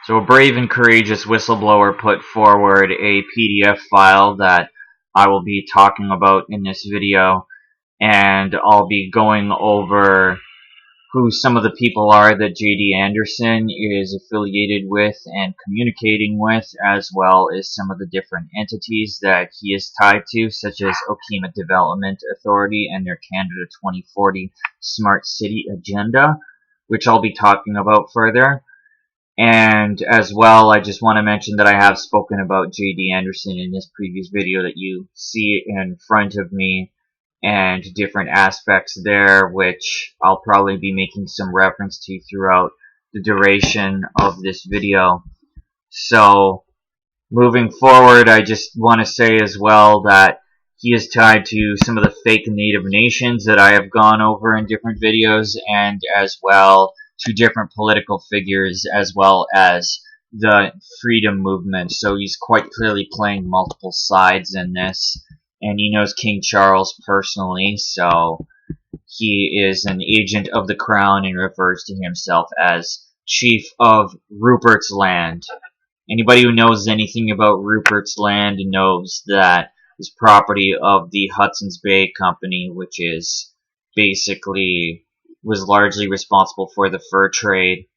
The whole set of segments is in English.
So a brave and courageous whistleblower put forward a PDF file that I will be talking about in this video, and I'll be going over who some of the people are that JD Anderson is affiliated with and communicating with, as well as some of the different entities that he is tied to, such as OKIMA Development Authority and their Canada 2040 Smart City Agenda, which I'll be talking about further. And as well, I just want to mention that I have spoken about JD Anderson in this previous video that you see in front of me, and different aspects there, which I'll probably be making some reference to throughout the duration of this video. So, moving forward, I just want to say as well that he is tied to some of the fake native nations that I have gone over in different videos, and as well to different political figures, as well as the freedom movement. So he's quite clearly playing multiple sides in this. And he knows King Charles personally, so he is an agent of the crown and refers to himself as Chief of Rupert's Land. Anybody who knows anything about Rupert's Land knows that it's property of the Hudson's Bay Company, which is basically was largely responsible for the fur trade,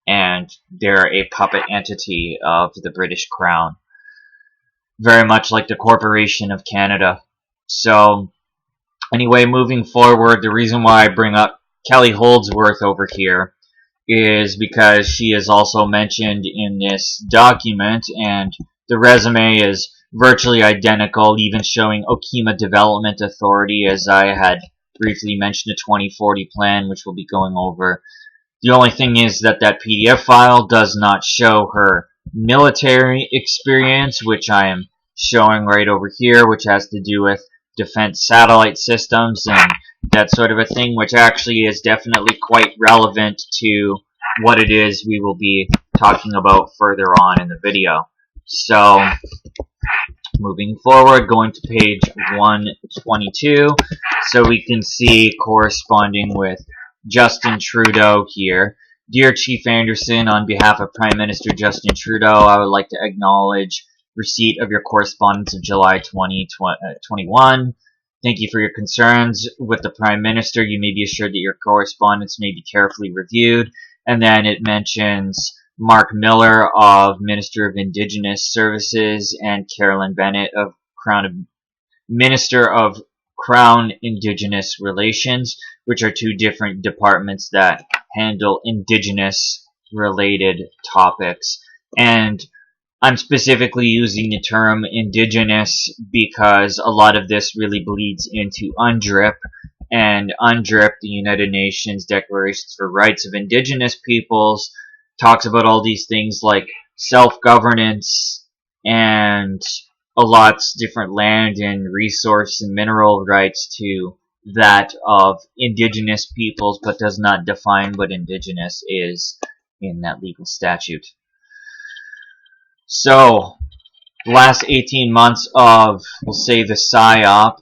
and they're a puppet entity of the British Crown. Very much like the Corporation of Canada. So, anyway, moving forward, the reason why I bring up Kelly Holdsworth over here is because she is also mentioned in this document, and the resume is virtually identical, even showing OKIMA Development Authority, as I had briefly mentioned, a 2040 plan, which we'll be going over. The only thing is that that PDF file does not show her military experience, which I am showing right over here, which has to do with defense satellite systems and that sort of a thing, which actually is definitely quite relevant to what it is we will be talking about further on in the video. So, moving forward, going to page 122, so we can see corresponding with Justin Trudeau here. Dear Chief Anderson, on behalf of Prime Minister Justin Trudeau, I would like to acknowledge receipt of your correspondence of July 2021. Thank you for your concerns with the Prime Minister. You may be assured that your correspondence may be carefully reviewed. And then it mentions Mark Miller of Minister of Indigenous Services and Carolyn Bennett of Minister of Crown Indigenous Relations, which are two different departments that handle Indigenous related topics. And I'm specifically using the term Indigenous because a lot of this really bleeds into UNDRIP, and UNDRIP, the United Nations Declarations for Rights of Indigenous Peoples, talks about all these things like self-governance and allots different land and resource and mineral rights to that of Indigenous peoples, but does not define what Indigenous is in that legal statute. So, the last 18 months of, we'll say, the PSYOP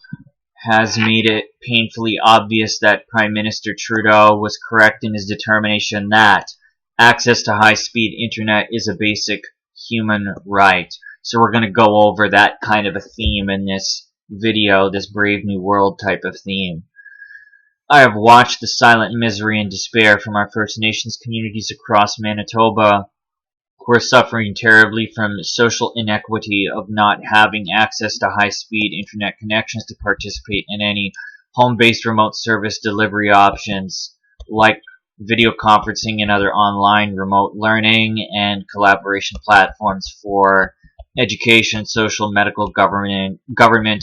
has made it painfully obvious that Prime Minister Trudeau was correct in his determination that access to high-speed internet is a basic human right. So we're going to go over that kind of a theme in this video, this Brave New World type of theme. I have watched the silent misery and despair from our First Nations communities across Manitoba, who are suffering terribly from the social inequity of not having access to high-speed internet connections to participate in any home-based remote service delivery options like video conferencing and other online remote learning and collaboration platforms for education, social, medical, government,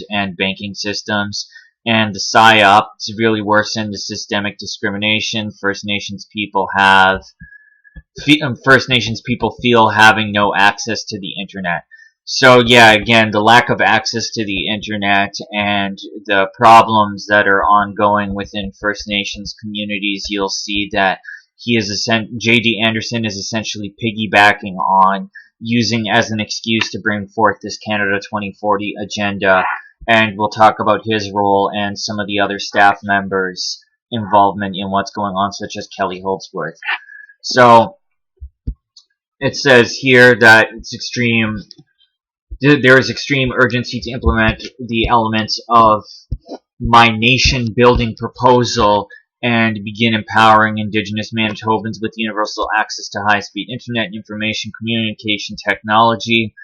and banking systems. And the PSYOP severely worsened the systemic discrimination First Nations people feel having no access to the internet. So yeah, again, the lack of access to the internet and the problems that are ongoing within First Nations communities, you'll see that JD Anderson is essentially piggybacking on, using as an excuse to bring forth this Canada 2040 agenda, and we'll talk about his role and some of the other staff members' involvement in what's going on, such as Kelly Holdsworth. So, it says here that there is extreme urgency to implement the elements of my nation building proposal and begin empowering Indigenous Manitobans with universal access to high-speed internet and information communication technology,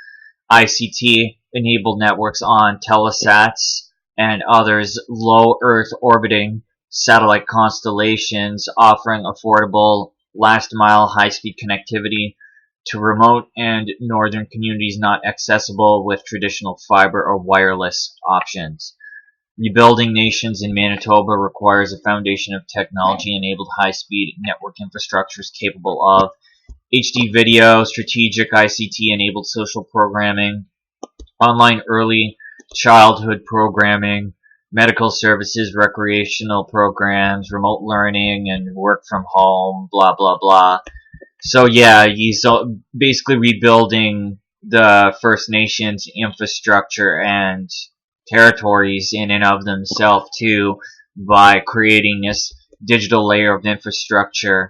ICT-enabled networks on Telesats and others low Earth orbiting satellite constellations offering affordable last-mile high-speed connectivity to remote and northern communities not accessible with traditional fiber or wireless options. Rebuilding nations in Manitoba requires a foundation of technology-enabled high-speed network infrastructures capable of HD video, strategic ICT-enabled social programming, online early childhood programming, medical services, recreational programs, remote learning, and work from home, blah, blah, blah. So yeah, he's basically rebuilding the First Nations infrastructure and territories in and of themselves too by creating this digital layer of infrastructure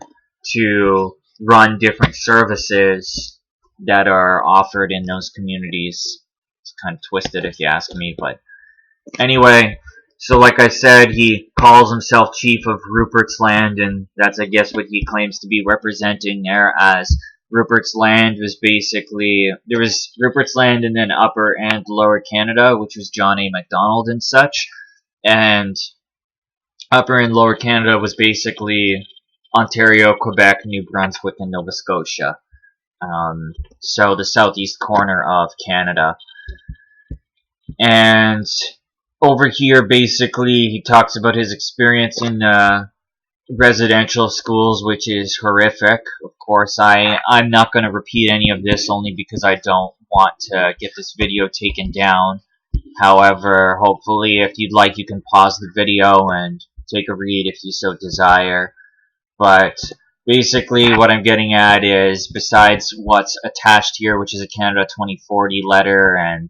to run different services that are offered in those communities. It's kind of twisted if you ask me, but anyway, so like I said, he calls himself Chief of Rupert's Land, and that's I guess what he claims to be representing there, as Rupert's Land was basically, there was Rupert's Land and then Upper and Lower Canada, which was John A. Macdonald and such, and Upper and Lower Canada was basically Ontario, Quebec, New Brunswick, and Nova Scotia. So the southeast corner of Canada. And over here, basically, he talks about his experience in residential schools, which is horrific. Of course, I'm not going to repeat any of this only because I don't want to get this video taken down. However, hopefully, if you'd like, you can pause the video and take a read if you so desire. But basically, what I'm getting at is, besides what's attached here, which is a Canada 2040 letter and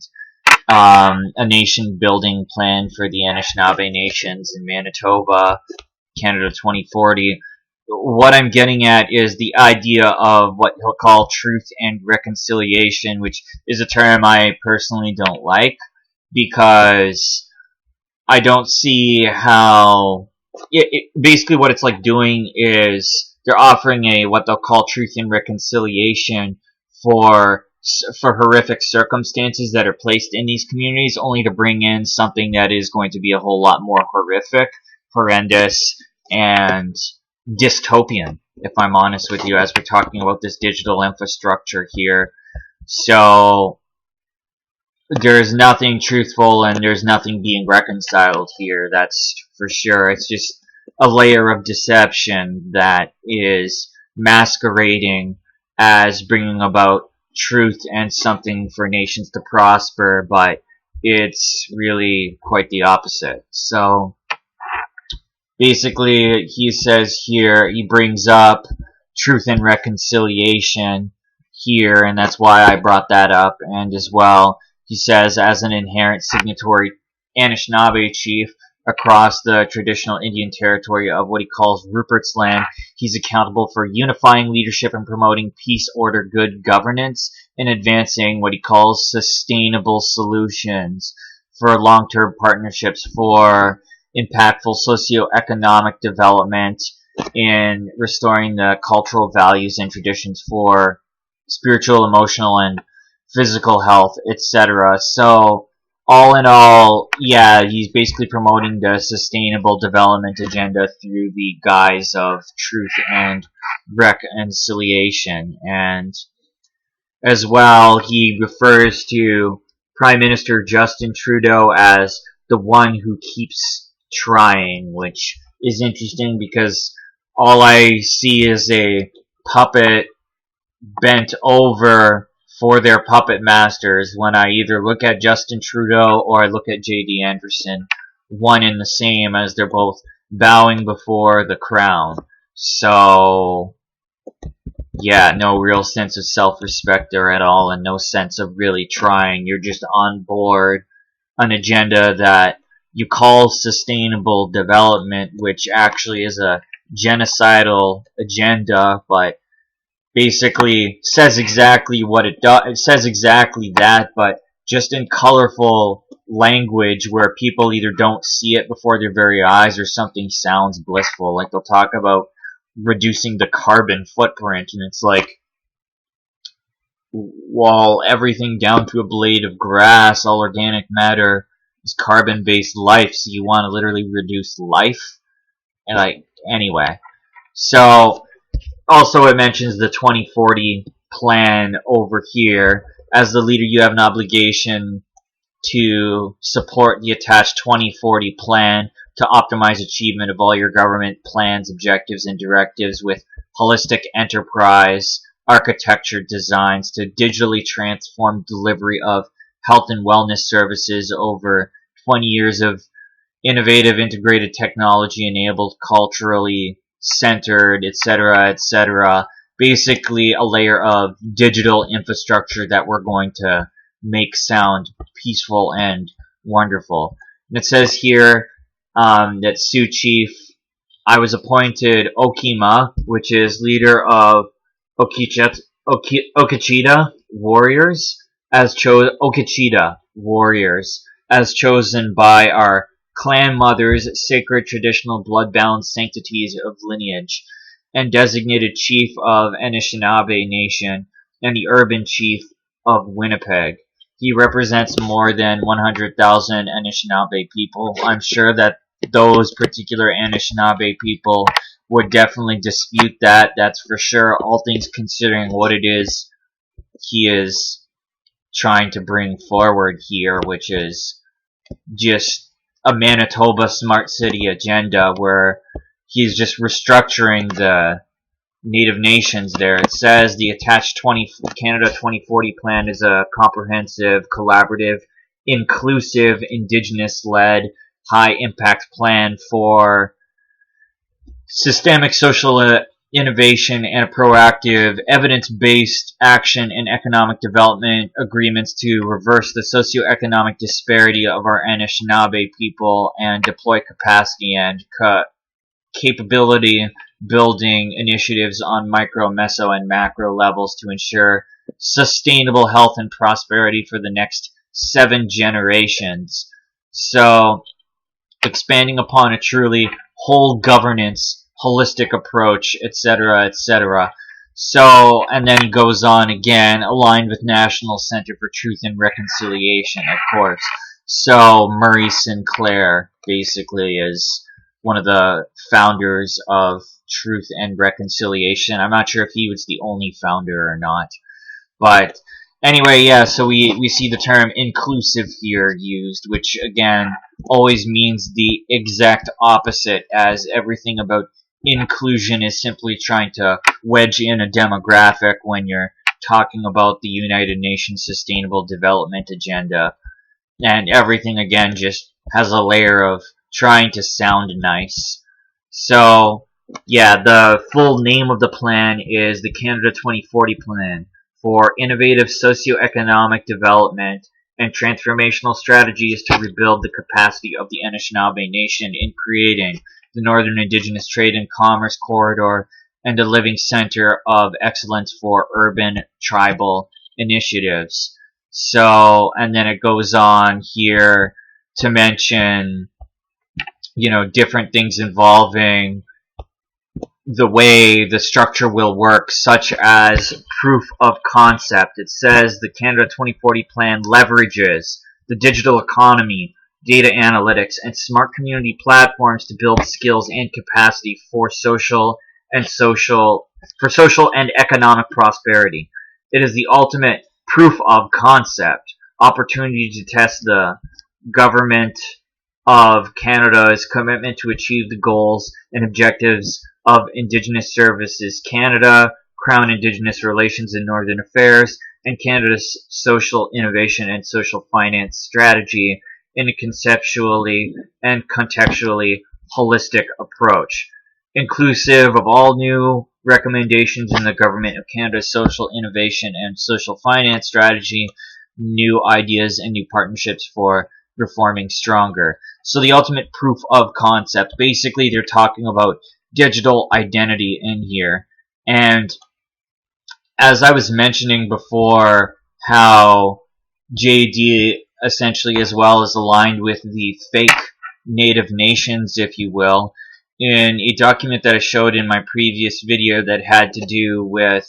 a nation-building plan for the Anishinaabe nations in Manitoba, Canada 2040. What I'm getting at is the idea of what he'll call truth and reconciliation, which is a term I personally don't like, because I don't see how... basically what it's like doing is they're offering what they'll call truth and reconciliation for horrific circumstances that are placed in these communities, only to bring in something that is going to be a whole lot more horrific, horrendous, and dystopian, if I'm honest with you, as we're talking about this digital infrastructure here. So there's nothing truthful and there's nothing being reconciled here, that's for sure. It's just a layer of deception that is masquerading as bringing about truth and something for nations to prosper, but it's really quite the opposite. So basically, he says here, he brings up truth and reconciliation here, and that's why I brought that up. And as well, he says, as an inherent signatory Anishinaabe chief across the traditional Indian territory of what he calls Rupert's Land, he's accountable for unifying leadership and promoting peace, order, good governance, and advancing what he calls sustainable solutions for long-term partnerships for impactful socio-economic development, in restoring the cultural values and traditions for spiritual, emotional, and physical health, etc. So all in all, yeah, he's basically promoting the sustainable development agenda through the guise of truth and reconciliation. And as well, he refers to Prime Minister Justin Trudeau as the one who keeps trying, which is interesting because all I see is a puppet bent over for their puppet masters when I either look at Justin Trudeau or I look at JD Anderson, one and the same, as they're both bowing before the crown. So yeah, no real sense of self-respect there at all, and no sense of really trying. You're just on board an agenda that you call sustainable development, which actually is a genocidal agenda, but basically says exactly what it does. It says exactly that, but just in colorful language where people either don't see it before their very eyes or something sounds blissful. Like they'll talk about reducing the carbon footprint, and it's like, while everything down to a blade of grass, all organic matter is carbon-based life, so you want to literally reduce life? And like, anyway. So, also it mentions the 2040 plan over here. As the leader, you have an obligation to support the attached 2040 plan to optimize achievement of all your government plans, objectives, and directives with holistic enterprise architecture designs to digitally transform delivery of health and wellness services over 20 years of innovative integrated technology enabled, culturally centered, etc., etc. Basically a layer of digital infrastructure that we're going to make sound peaceful and wonderful. And it says here that Sioux Chief, I was appointed OKIMA, which is leader of Okachita warriors, as chosen by our clan mothers, sacred traditional blood-bound sanctities of lineage, and designated chief of Anishinaabe Nation and the urban chief of Winnipeg. He represents more than 100,000 Anishinaabe people. I'm sure that those particular Anishinaabe people would definitely dispute that. That's for sure, all things considering what it is he is trying to bring forward here, which is just a Manitoba smart city agenda where he's just restructuring the Native nations there. It says the attached Canada 2040 plan is a comprehensive, collaborative, inclusive, Indigenous-led, high-impact plan for systemic social innovation and a proactive, evidence-based action and economic development agreements to reverse the socioeconomic disparity of our Anishinaabe people and deploy capacity and capability building initiatives on micro, meso, and macro levels to ensure sustainable health and prosperity for the next 7 generations. So, expanding upon a truly whole governance, holistic approach, etc., etc. So, and then he goes on again, aligned with National Center for Truth and Reconciliation, of course. So, Murray Sinclair basically is one of the founders of Truth and Reconciliation. I'm not sure if he was the only founder or not. But anyway, yeah, so we see the term inclusive here used, which again always means the exact opposite, as everything about inclusion is simply trying to wedge in a demographic when you're talking about the United Nations Sustainable Development Agenda. And everything again just has a layer of trying to sound nice. So, yeah, the full name of the plan is the Canada 2040 Plan for Innovative Socioeconomic Development and Transformational Strategies to Rebuild the Capacity of the Anishinaabe Nation in creating the Northern Indigenous Trade and Commerce Corridor and a living center of excellence for urban tribal initiatives. So, and then it goes on here to mention, different things involving the way the structure will work, such as proof of concept. It says the Canada 2040 plan leverages the digital economy, data analytics, and smart community platforms to build skills and capacity for social and economic prosperity. It is the ultimate proof of concept, opportunity to test the government of Canada's commitment to achieve the goals and objectives of Indigenous Services Canada, Crown Indigenous Relations and Northern Affairs, and Canada's social innovation and social finance strategy in a conceptually and contextually holistic approach, inclusive of all new recommendations in the Government of Canada's social innovation and social finance strategy, new ideas and new partnerships for reforming stronger. So the ultimate proof of concept, basically they're talking about digital identity in here. And as I was mentioning before, how JD essentially as well is aligned with the fake native nations, if you will, in a document that I showed in my previous video that had to do with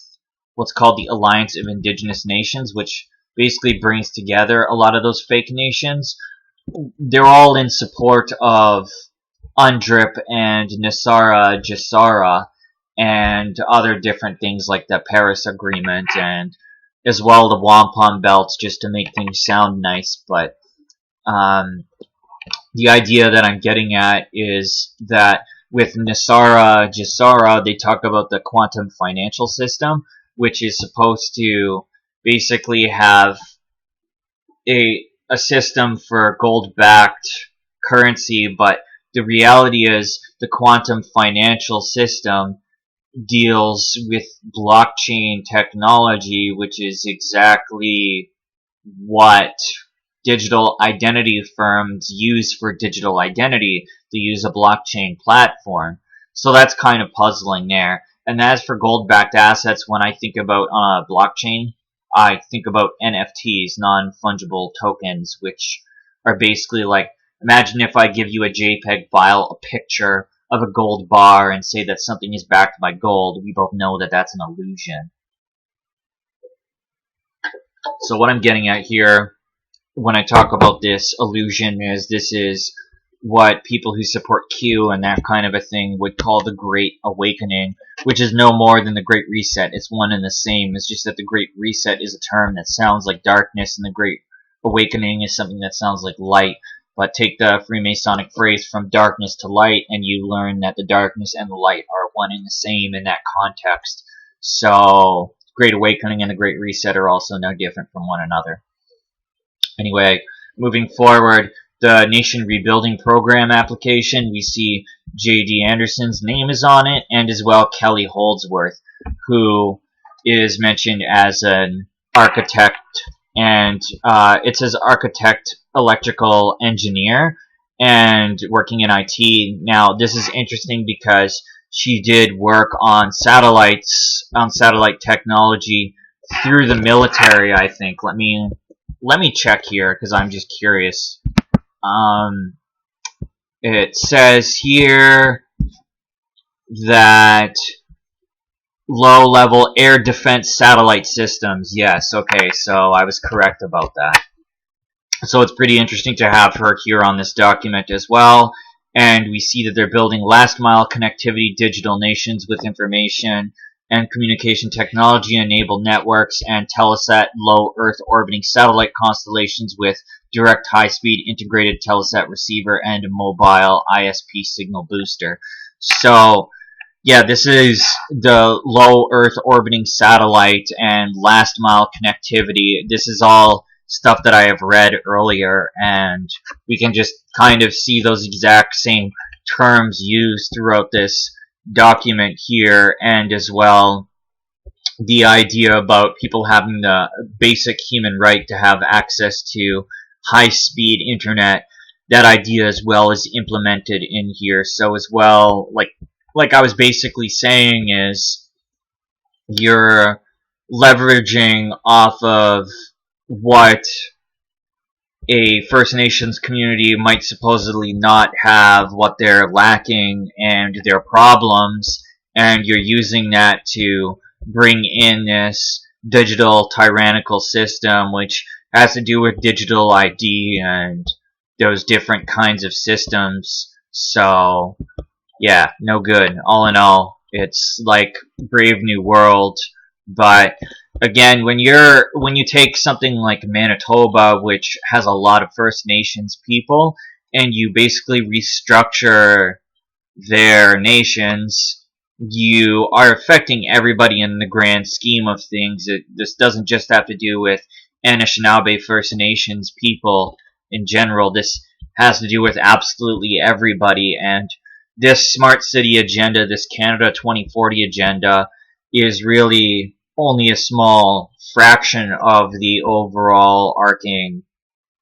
what's called the Alliance of Indigenous Nations, which basically brings together a lot of those fake nations. They're all in support of UNDRIP and Nasara Jasara and other different things like the Paris Agreement and as well the wampum belts, just to make things sound nice. But the idea that I'm getting at is that with Nasara Jasara, they talk about the quantum financial system, which is supposed to basically have a system for gold-backed currency, but the reality is the quantum financial system deals with blockchain technology, which is exactly what digital identity firms use for digital identity. They use a blockchain platform. So that's kind of puzzling there. And as for gold-backed assets, when I think about blockchain, I think about NFTs, non-fungible tokens, which are basically like, imagine if I give you a JPEG file, a picture of a gold bar, and say that something is backed by gold. We both know that that's an illusion. So what I'm getting at here when I talk about this illusion is this is what people who support Q and that kind of a thing would call the Great Awakening, which is no more than the Great Reset. It's one and the same. It's just that the Great Reset is a term that sounds like darkness, and the Great Awakening is something that sounds like light. But take the Freemasonic phrase from darkness to light, and you learn that the darkness and the light are one and the same in that context. So, Great Awakening and the Great Reset are also no different from one another. Anyway, moving forward, the Nation Rebuilding Program application, we see JD Anderson's name is on it, and as well Kelly Holdsworth, who is mentioned as an architect, and it says architect electrical engineer and working in IT. Now, this is interesting because she did work on satellites, on satellite technology through the military, I think. Let me check here because I'm just curious. It says here that low-level air defense satellite systems. Yes, okay, so I was correct about that. So it's pretty interesting to have her here on this document as well. And we see that they're building last-mile connectivity digital nations with information and communication technology-enabled networks and Telesat low Earth orbiting satellite constellations with direct high-speed integrated Telesat receiver and mobile ISP signal booster. So, yeah, this is the low Earth orbiting satellite and last-mile connectivity. This is all stuff that I have read earlier, and we can just kind of see those exact same terms used throughout this document here, and as well the idea about people having the basic human right to have access to high-speed internet. That idea as well is implemented in here. So as well, like I was basically saying, is you're leveraging off of what a First Nations community might supposedly not have, what they're lacking, and their problems, and you're using that to bring in this digital tyrannical system, which has to do with digital ID and those different kinds of systems. So, yeah, no good. All in all, it's like Brave New World, but again, when you take something like Manitoba, which has a lot of First Nations people, and you basically restructure their nations, you are affecting everybody in the grand scheme of things. This doesn't just have to do with Anishinaabe First Nations people in general. This has to do with absolutely everybody, and this Smart City agenda, this Canada 2040 agenda, is really only a small fraction of the overall arcing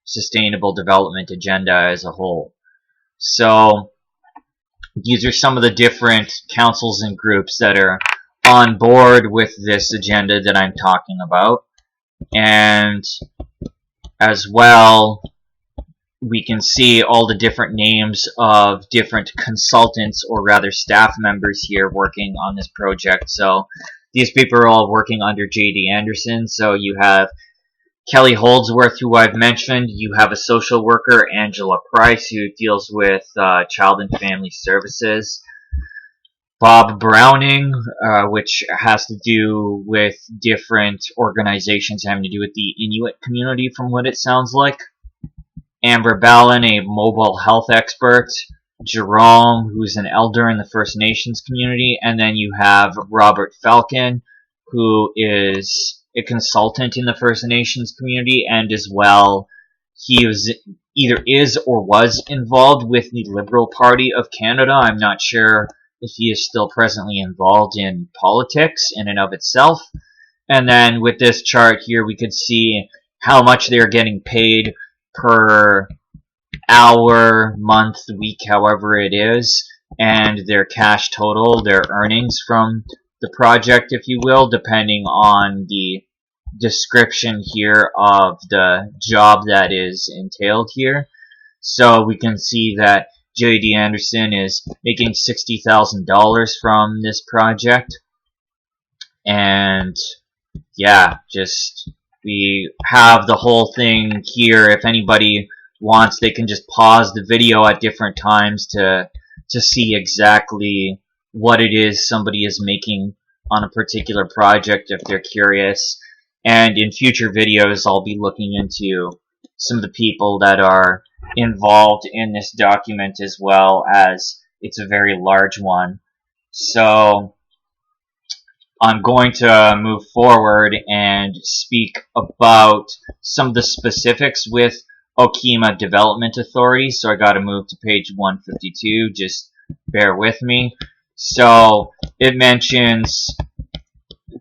sustainable development agenda as a whole. So these are some of the different councils and groups that are on board with this agenda that I'm talking about. And as well, we can see all the different names of different consultants, or rather staff members here working on this project. So these people are all working under JD Anderson. So you have Kelly Holdsworth, who I've mentioned. You have a social worker, Angela Price, who deals with child and family services. Bob Browning, which has to do with different organizations having to do with the Inuit community, from what it sounds like. Amber Ballin, a mobile health expert. Jerome, who's an elder in the First Nations community. And then you have Robert Falcon, who is a consultant in the First Nations community, and as well, he either is or was involved with the Liberal Party of Canada. I'm not sure if he is still presently involved in politics in and of itself. And then with this chart here, we could see how much they're getting paid per hour, month, week, however it is, and their cash total, their earnings from the project, if you will, depending on the description here of the job that is entailed here. So we can see that JD Anderson is making $60,000 from this project. And yeah, just we have the whole thing here. If anybody wants, they can just pause the video at different times to see exactly what it is somebody is making on a particular project if they're curious. And in future videos, I'll be looking into some of the people that are involved in this document, as well, as it's a very large one. So I'm going to move forward and speak about some of the specifics with OKIMA Development Authority. So I got to move to page 152. Just bear with me. So it mentions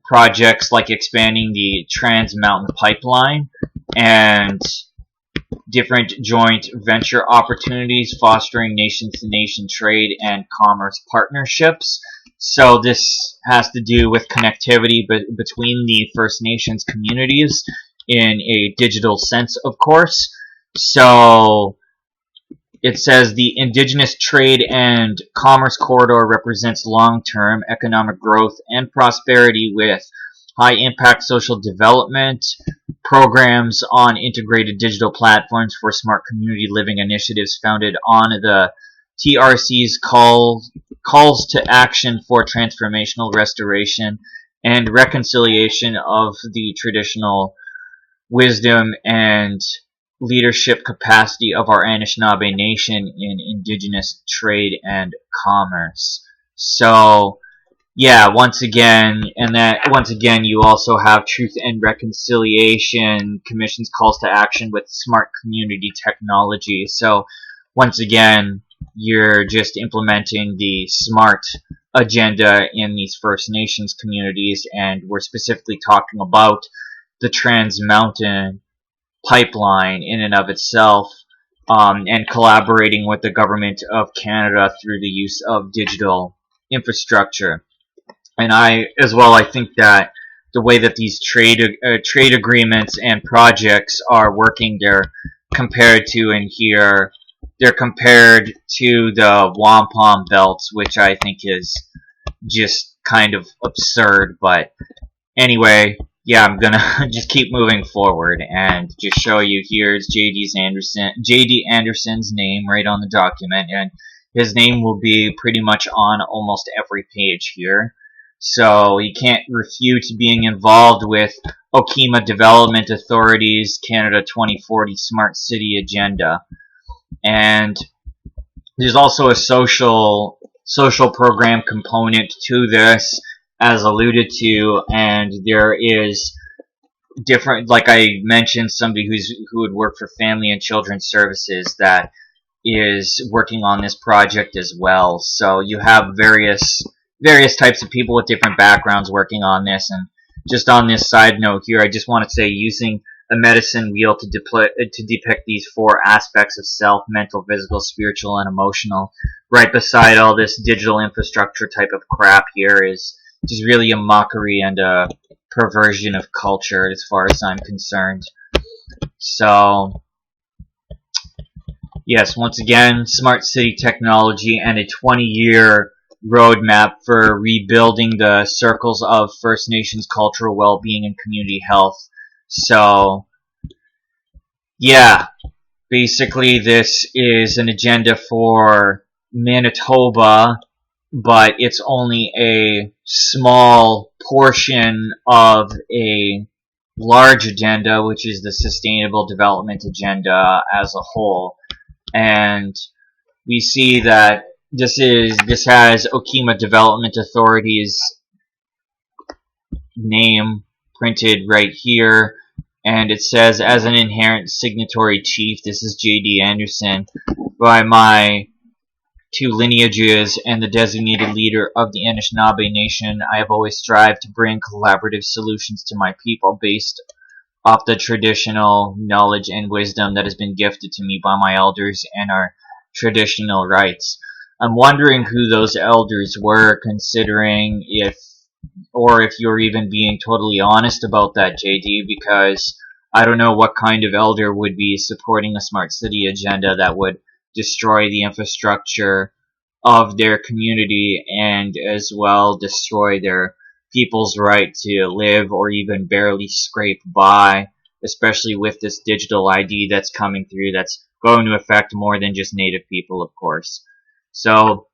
projects like expanding the Trans Mountain Pipeline and different joint venture opportunities, fostering nation-to-nation trade and commerce partnerships. So this has to do with connectivity between the First Nations communities in a digital sense, of course. So it says the Indigenous trade and commerce corridor represents long-term economic growth and prosperity with high-impact social development, programs on integrated digital platforms for smart community living initiatives founded on the TRC's calls to action for transformational restoration and reconciliation of the traditional wisdom and leadership capacity of our Anishinaabe Nation in Indigenous trade and commerce. So yeah, once again, you also have Truth and Reconciliation Commission's calls to action with smart community technology. So once again, you're just implementing the SMART agenda in these First Nations communities, and we're specifically talking about the Trans Mountain Pipeline in and of itself, and collaborating with the Government of Canada through the use of digital infrastructure. And I think that the way that these trade agreements and projects are working, they're compared to the wampum belts, which I think is just kind of absurd. But anyway, yeah, I'm gonna just keep moving forward and just show you. Here's JD Anderson's name right on the document, and his name will be pretty much on almost every page here. So you can't refute being involved with OKIMA Development Authority's Canada 2040 Smart City Agenda. And there's also a social program component to this, as alluded to, and there is different, like I mentioned, somebody who would work for Family and Children's Services that is working on this project as well. So you have various types of people with different backgrounds working on this. And just on this side note here, I just want to say, using a medicine wheel to depict these four aspects of self: mental, physical, spiritual, and emotional, right beside all this digital infrastructure type of crap here is which is really a mockery and a perversion of culture as far as I'm concerned. So, yes, once again, smart city technology and a 20-year roadmap for rebuilding the circles of First Nations cultural well-being and community health. So, yeah, basically this is an agenda for Manitoba, but it's only a small portion of a large agenda, which is the Sustainable Development Agenda as a whole. And we see that this has OKIMA Development Authority's name printed right here, and it says, as an inherent signatory chief, this is JD Anderson, by my two lineages and the designated leader of the Anishinaabe Nation, I have always strived to bring collaborative solutions to my people based off the traditional knowledge and wisdom that has been gifted to me by my elders and our traditional rights. I'm wondering who those elders were, considering if you're even being totally honest about that, JD, because I don't know what kind of elder would be supporting a smart city agenda that would destroy the infrastructure of their community and as well destroy their people's right to live or even barely scrape by, especially with this digital ID that's coming through that's going to affect more than just Native people, of course. So,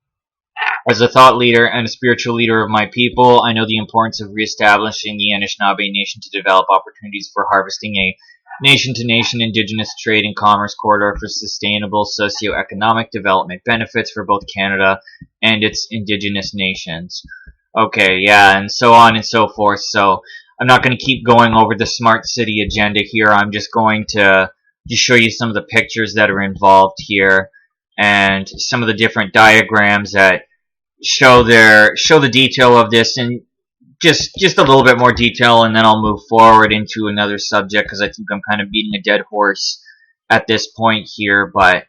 as a thought leader and a spiritual leader of my people, I know the importance of reestablishing the Anishinaabe Nation to develop opportunities for harvesting a nation-to-nation Indigenous trade and commerce corridor for sustainable socio-economic development benefits for both Canada and its Indigenous nations. Okay, yeah, and so on and so forth. So I'm not going to keep going over the smart city agenda here. I'm just going to show you some of the pictures that are involved here and some of the different diagrams that show the detail of this, and just a little bit more detail, and then I'll move forward into another subject because I think I'm kind of beating a dead horse at this point here. But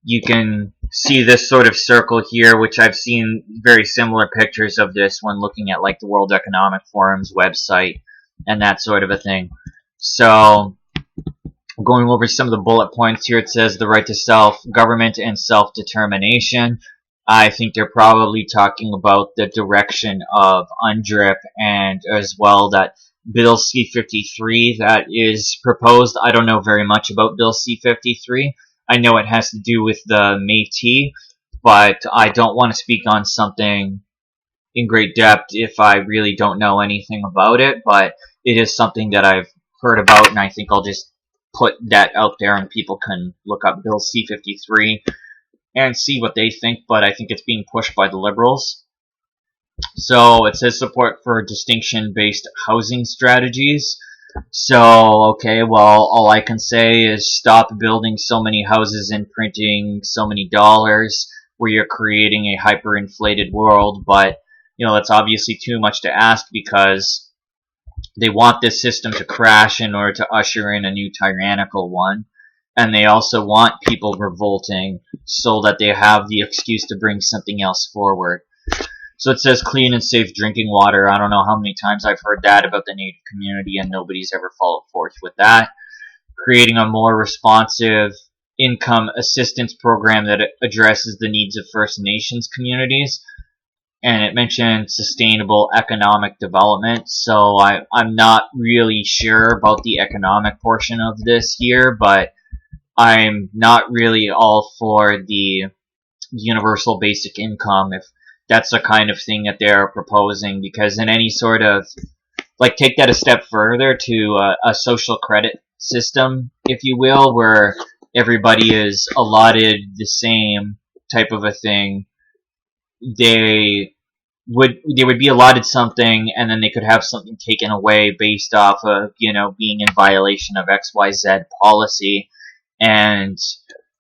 you can see this sort of circle here, which I've seen very similar pictures of this when looking at like the World Economic Forum's website and that sort of a thing. So going over some of the bullet points here, it says the right to self-government and self-determination. I think they're probably talking about the direction of UNDRIP and as well that Bill C-53 that is proposed. I don't know very much about Bill C-53. I know it has to do with the Métis, but I don't want to speak on something in great depth if I really don't know anything about it, but it is something that I've heard about, and I think I'll just put that out there and people can look up Bill C-53 and see what they think, but I think it's being pushed by the Liberals. So it says support for distinction-based housing strategies. So, okay, well, all I can say is stop building so many houses and printing so many dollars where you're creating a hyperinflated world, but, you know, that's obviously too much to ask because they want this system to crash in order to usher in a new tyrannical one. And they also want people revolting so that they have the excuse to bring something else forward. So it says clean and safe drinking water. I don't know how many times I've heard that about the Native community, and nobody's ever followed forth with that. Creating a more responsive income assistance program that addresses the needs of First Nations communities. And it mentioned sustainable economic development. So I'm not really sure about the economic portion of this here, but I'm not really all for the universal basic income if that's the kind of thing that they're proposing, because in any sort of, like, take that a step further to a social credit system, if you will, where everybody is allotted the same type of a thing, they would be allotted something and then they could have something taken away based off of, you know, being in violation of XYZ policy. And,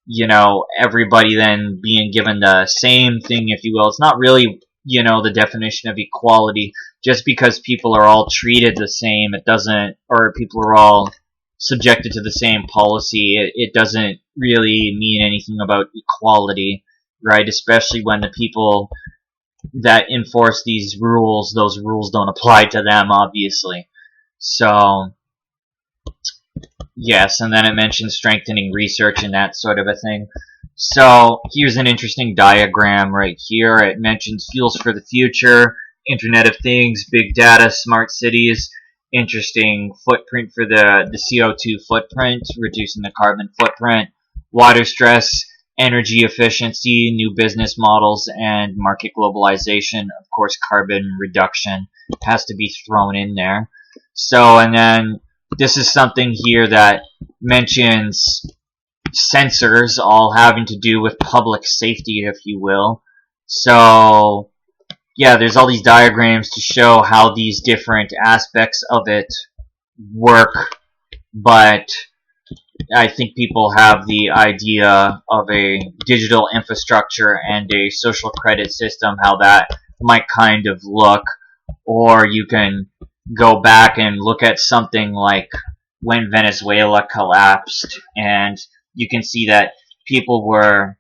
you know, everybody then being given the same thing, if you will. It's not really, you know, the definition of equality. Just because people are all treated the same, it doesn't, or people are all subjected to the same policy, it doesn't really mean anything about equality, right? Especially when the people that enforce these rules, those rules don't apply to them, obviously. So, yes, and then it mentions strengthening research and that sort of a thing. So, here's an interesting diagram right here. It mentions fuels for the future, Internet of Things, big data, smart cities, interesting footprint for the CO2 footprint, reducing the carbon footprint, water stress, energy efficiency, new business models, and market globalization. Of course, carbon reduction has to be thrown in there. So, and then this is something here that mentions sensors, all having to do with public safety, if you will. So, yeah, there's all these diagrams to show how these different aspects of it work, but I think people have the idea of a digital infrastructure and a social credit system, how that might kind of look, or you can go back and look at something like when Venezuela collapsed, and you can see that people were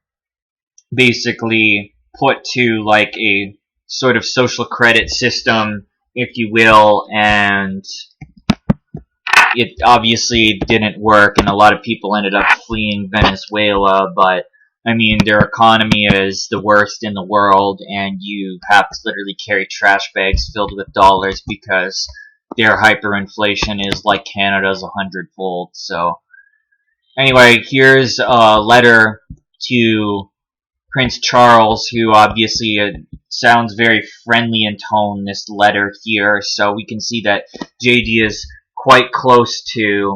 basically put to like a sort of social credit system, if you will, and it obviously didn't work, and a lot of people ended up fleeing Venezuela, but I mean, their economy is the worst in the world, and you have to literally carry trash bags filled with dollars because their hyperinflation is like Canada's 100-fold. So, anyway, here's a letter to Prince Charles, who obviously sounds very friendly in tone, this letter here, so we can see that JD is quite close to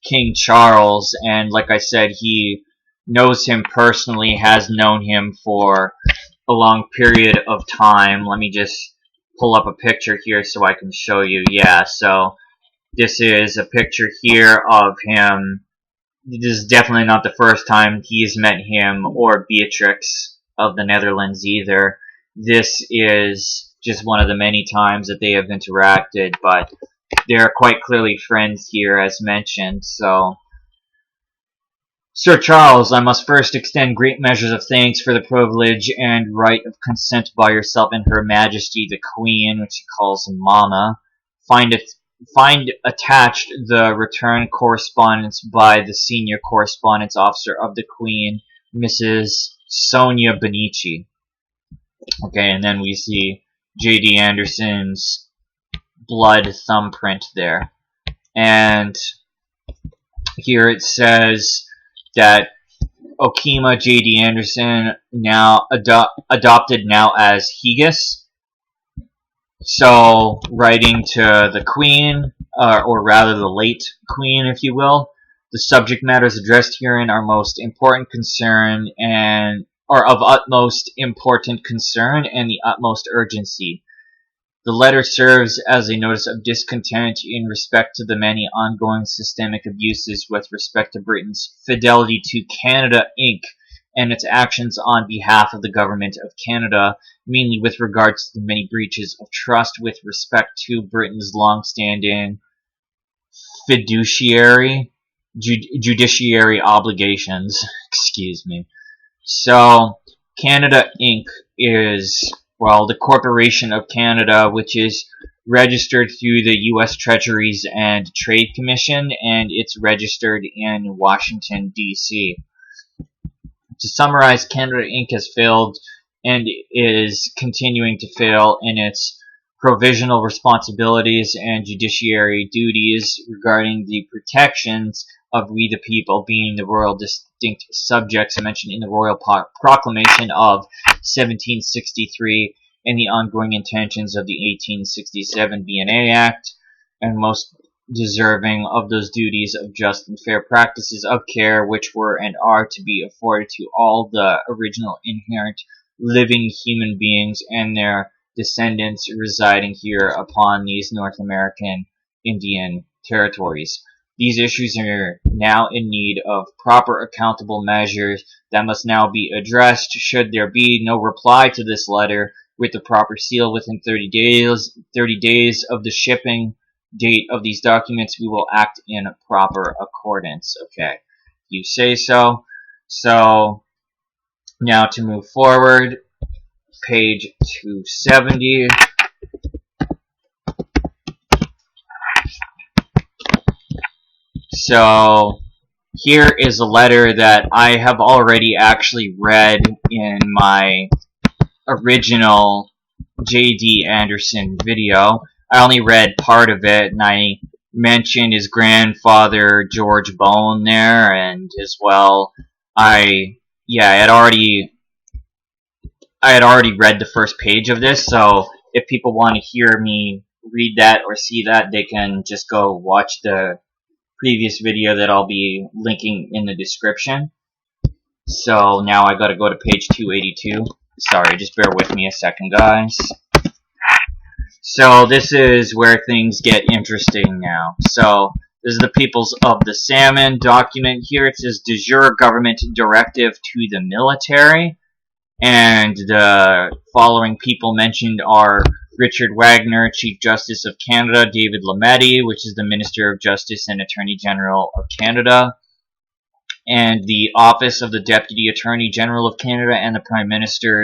King Charles, and like I said, he knows him personally, has known him for a long period of time. Let me just pull up a picture here so I can show you. Yeah, so this is a picture here of him. This is definitely not the first time he's met him or Beatrix of the Netherlands either. This is just one of the many times that they have interacted, but they're quite clearly friends here, as mentioned. So, Sir Charles, I must first extend great measures of thanks for the privilege and right of consent by yourself and Her Majesty the Queen, which he calls Mama. Find attached the return correspondence by the senior correspondence officer of the Queen, Mrs. Sonia Benici. Okay, and then we see JD Anderson's blood thumbprint there. And here it says that OKIMA JD Anderson now adopted now as Higis. So, writing to the Queen, or rather the late Queen, if you will, the subject matters addressed herein are most important concern and are of utmost important concern and the utmost urgency. The letter serves as a notice of discontent in respect to the many ongoing systemic abuses with respect to Britain's fidelity to Canada Inc. and its actions on behalf of the Government of Canada, mainly with regards to the many breaches of trust with respect to Britain's long-standing judiciary obligations. Excuse me. So, Canada Inc. is, well, the Corporation of Canada, which is registered through the U.S. Treasuries and Trade Commission, and it's registered in Washington, D.C. To summarize, Canada Inc. has failed and is continuing to fail in its provisional responsibilities and judiciary duties regarding the protections of we the people, being the royal distinct subjects mentioned in the Royal Proclamation of 1763 and the ongoing intentions of the 1867 B&A Act, and most deserving of those duties of just and fair practices of care which were and are to be afforded to all the original inherent living human beings and their descendants residing here upon these North American Indian territories. These issues are now in need of proper accountable measures that must now be addressed. Should there be no reply to this letter with the proper seal within 30 days of the shipping date of these documents, we will act in proper accordance. Okay, you say so. So, now to move forward, page 270. So here is a letter that I have already actually read in my original JD Anderson video. I only read part of it, and I mentioned his grandfather George Bone there, and as well, I had already read the first page of this. So if people want to hear me read that or see that, they can just go watch the previous video that I'll be linking in the description. So now I gotta go to page 282. Sorry, just bear with me a second, guys. So this is where things get interesting now. So this is the Peoples of the Salmon document here. It says de jure government directive to the military. And the following people mentioned are Richard Wagner, Chief Justice of Canada, David Lametti, which is the Minister of Justice and Attorney General of Canada, and the Office of the Deputy Attorney General of Canada, and the Prime Minister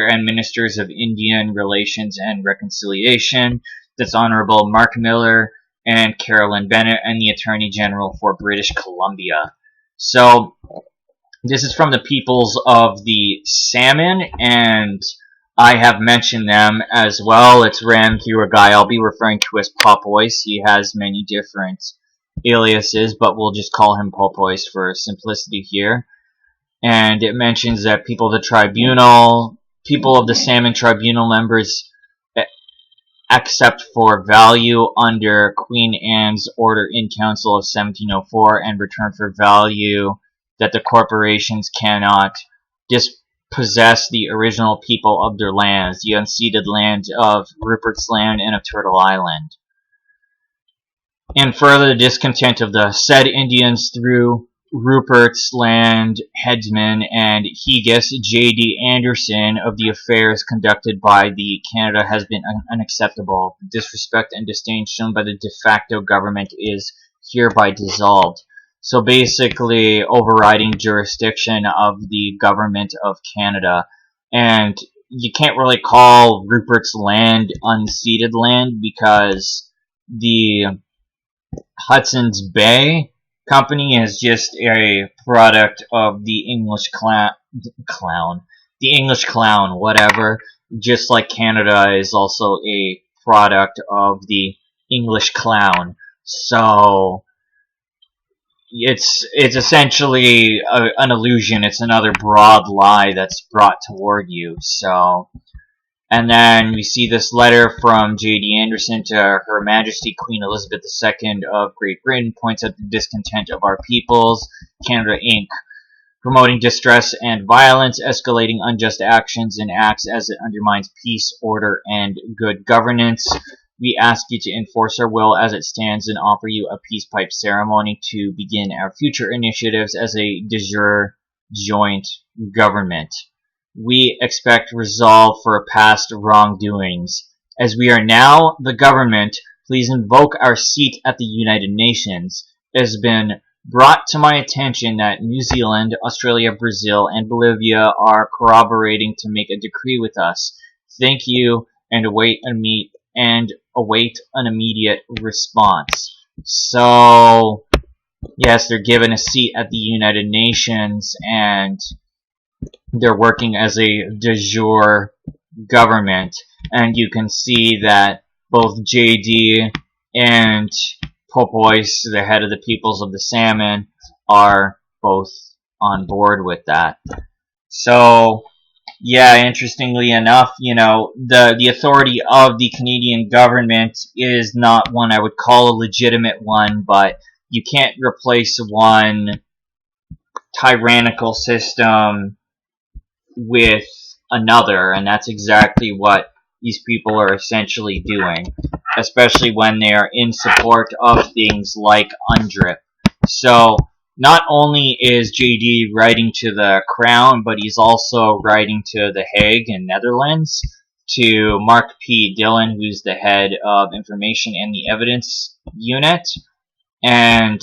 and Ministers of Indian Relations and Reconciliation. That's Honorable Mark Miller and Carolyn Bennett, and the Attorney General for British Columbia. So this is from the Peoples of the Salmon, and I have mentioned them as well. It's ran through a guy I'll be referring to as Popois. He has many different aliases, but we'll just call him Popois for simplicity here. And it mentions that people of the Salmon Tribunal members accept for value under Queen Anne's Order in Council of 1704 and return for value that the corporations cannot dispossess the original people of their lands, the unceded land of Rupert's Land and of Turtle Island. And further, the discontent of the said Indians through Rupert's Land headsman and Hegus J.D. Anderson of the affairs conducted by the Canada has been unacceptable. The disrespect and disdain shown by the de facto government is hereby dissolved. So basically, overriding jurisdiction of the government of Canada. And you can't really call Rupert's Land unceded land because the Hudson's Bay Company is just a product of the English clown, whatever. Just like Canada is also a product of the English clown. So it's essentially an illusion. It's another broad lie that's brought toward you. So, and then we see this letter from J.D. Anderson to Her Majesty Queen Elizabeth II of Great Britain, points out the discontent of our peoples, Canada Inc., promoting distress and violence, escalating unjust actions and acts as it undermines peace, order, and good governance. We ask you to enforce our will as it stands and offer you a peace pipe ceremony to begin our future initiatives as a de jure joint government. We expect resolve for past wrongdoings. As we are now the government, please invoke our seat at the United Nations. It has been brought to my attention that New Zealand, Australia, Brazil, and Bolivia are corroborating to make a decree with us. Thank you, and await an immediate response. So, yes, they're given a seat at the United Nations, and they're working as a de jure government. And you can see that both JD and Popois, the head of the Peoples of the Salmon, are both on board with that. So, yeah, interestingly enough, the authority of the Canadian government is not one I would call a legitimate one, but you can't replace one tyrannical system with another, and that's exactly what these people are essentially doing, especially when they are in support of things like UNDRIP. So, not only is JD writing to the Crown, but he's also writing to The Hague in Netherlands, to Mark P. Dillon, who's the head of Information and the Evidence Unit, and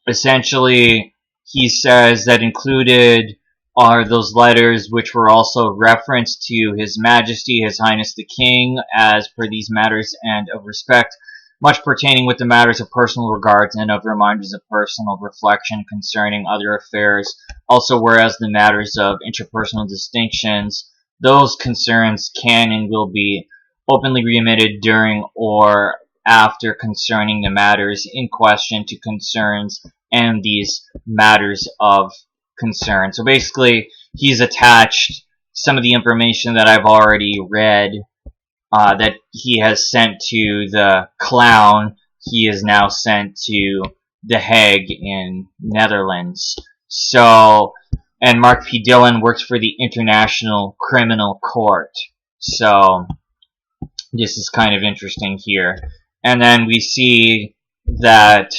essentially he says that included are those letters which were also referenced to His Majesty, His Highness the King, as per these matters and of respect, much pertaining with the matters of personal regards and of reminders of personal reflection concerning other affairs. Also, whereas the matters of interpersonal distinctions, those concerns can and will be openly remitted during or after concerning the matters in question to concerns and these matters of concern. So basically, he's attached some of the information that I've already read that he has sent to the Clown. He is now sent to The Hague in Netherlands. So, and Mark P. Dillon works for the International Criminal Court. So, this is kind of interesting here. And then we see that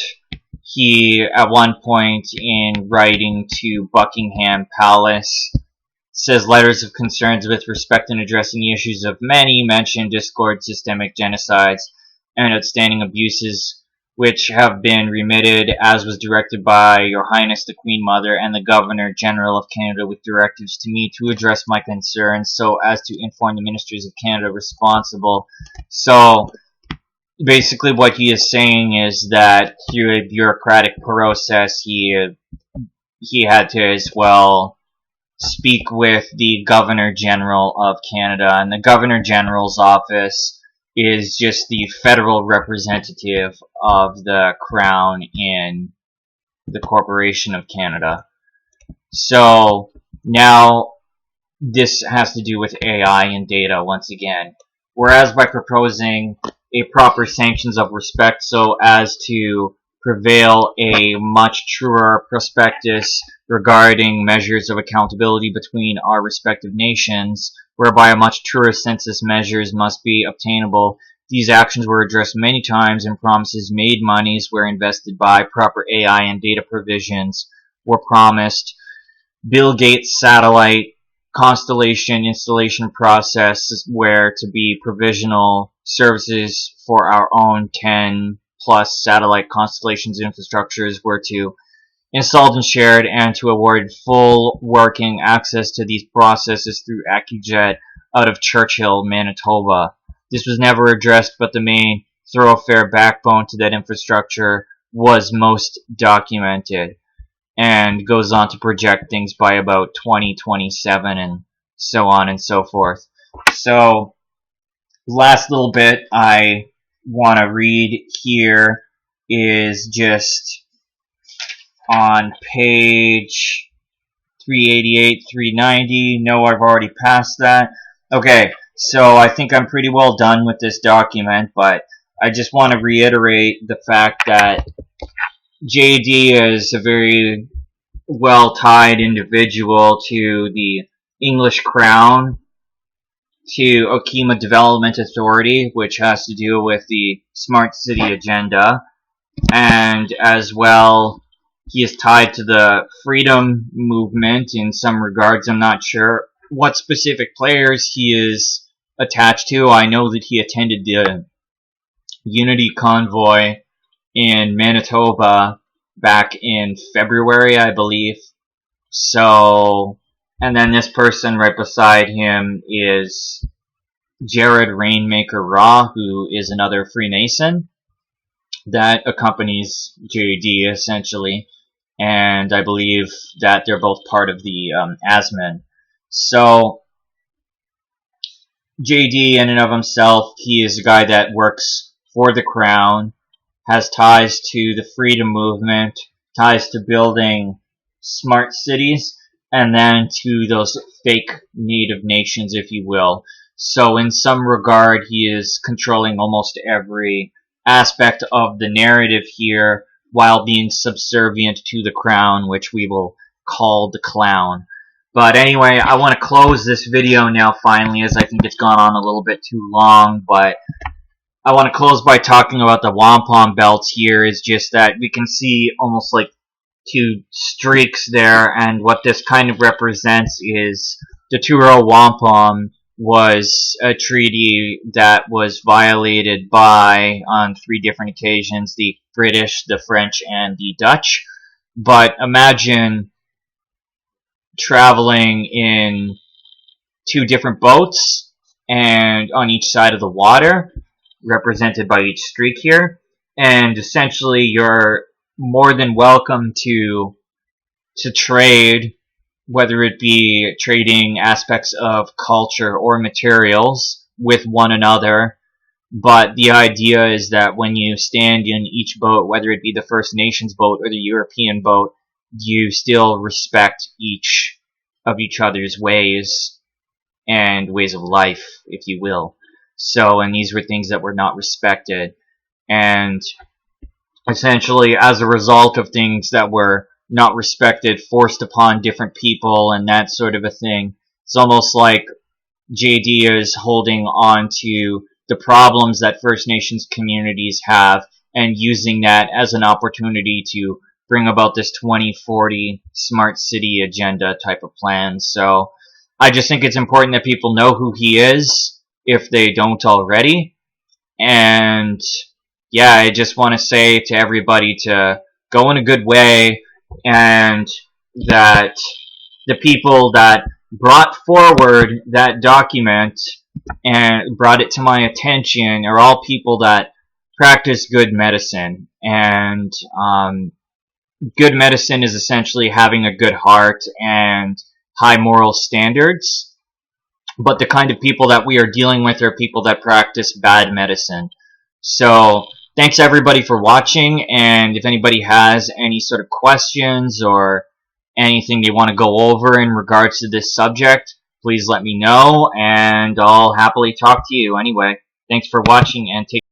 he, at one point in writing to Buckingham Palace, says letters of concerns with respect in addressing the issues of many mentioned discord, systemic genocides, and outstanding abuses which have been remitted as was directed by Your Highness the Queen Mother and the Governor General of Canada with directives to me to address my concerns so as to inform the ministers of Canada responsible. So basically what he is saying is that through a bureaucratic process he had to as well speak with the Governor General of Canada, and the Governor General's office is just the federal representative of the Crown in the Corporation of Canada. So now this has to do with AI and data once again. Whereas by proposing a proper sanctions of respect so as to prevail a much truer prospectus regarding measures of accountability between our respective nations, whereby a much truer census measures must be obtainable. These actions were addressed many times, and promises made monies were invested by proper AI and data provisions were promised. Bill Gates satellite constellation installation process where to be provisional services for our own 10 plus satellite constellations infrastructures were to installed and shared, and to award full working access to these processes through AccuJet out of Churchill, Manitoba. This was never addressed, but the main thoroughfare backbone to that infrastructure was most documented, and goes on to project things by about 2027 and so on and so forth. So, last little bit I want to read here is just on page 388, 390. No, I've already passed that. Okay, so I think I'm pretty well done with this document, but I just want to reiterate the fact that JD is a very well-tied individual to the English Crown, to OKIMA Development Authority, which has to do with the Smart City agenda, and as well he is tied to the freedom movement in some regards. I'm not sure what specific players he is attached to. I know that he attended the Unity Convoy in Manitoba back in February, I believe. So, and then this person right beside him is Jared Rainmaker Raw, who is another Freemason that accompanies JD essentially, and I believe that they're both part of the ASMAN. So JD in and of himself, he is a guy that works for the Crown, has ties to the freedom movement, ties to building smart cities, and then to those fake native nations, if you will. So in some regard, he is controlling almost every aspect of the narrative here, while being subservient to the Crown, which we will call the Clown. But anyway, I want to close this video now finally, as I think it's gone on a little bit too long, but I want to close by talking about the wampum belts here. Is just that we can see almost like two streaks there, and what this kind of represents is the Truro Wampum was a treaty that was violated by, on 3 different occasions, the British, the French, and the Dutch. But imagine traveling in 2 different boats, and on each side of the water, represented by each streak here. And essentially, you're more than welcome to trade, whether it be trading aspects of culture or materials with one another. But the idea is that when you stand in each boat, whether it be the First Nations boat or the European boat, you still respect each of each other's ways and ways of life, if you will. So, and these were things that were not respected. And essentially, as a result of things that were not respected, forced upon different people and that sort of a thing, it's almost like JD is holding on to the problems that First Nations communities have and using that as an opportunity to bring about this 2040 smart city agenda type of plan. So I just think it's important that people know who he is if they don't already. And yeah, I just want to say to everybody to go in a good way, and that the people that brought forward that document and brought it to my attention are all people that practice good medicine. And good medicine is essentially having a good heart and high moral standards. But the kind of people that we are dealing with are people that practice bad medicine. So thanks everybody for watching, and if anybody has any sort of questions or anything they want to go over in regards to this subject, please let me know, and I'll happily talk to you. Anyway, thanks for watching, and take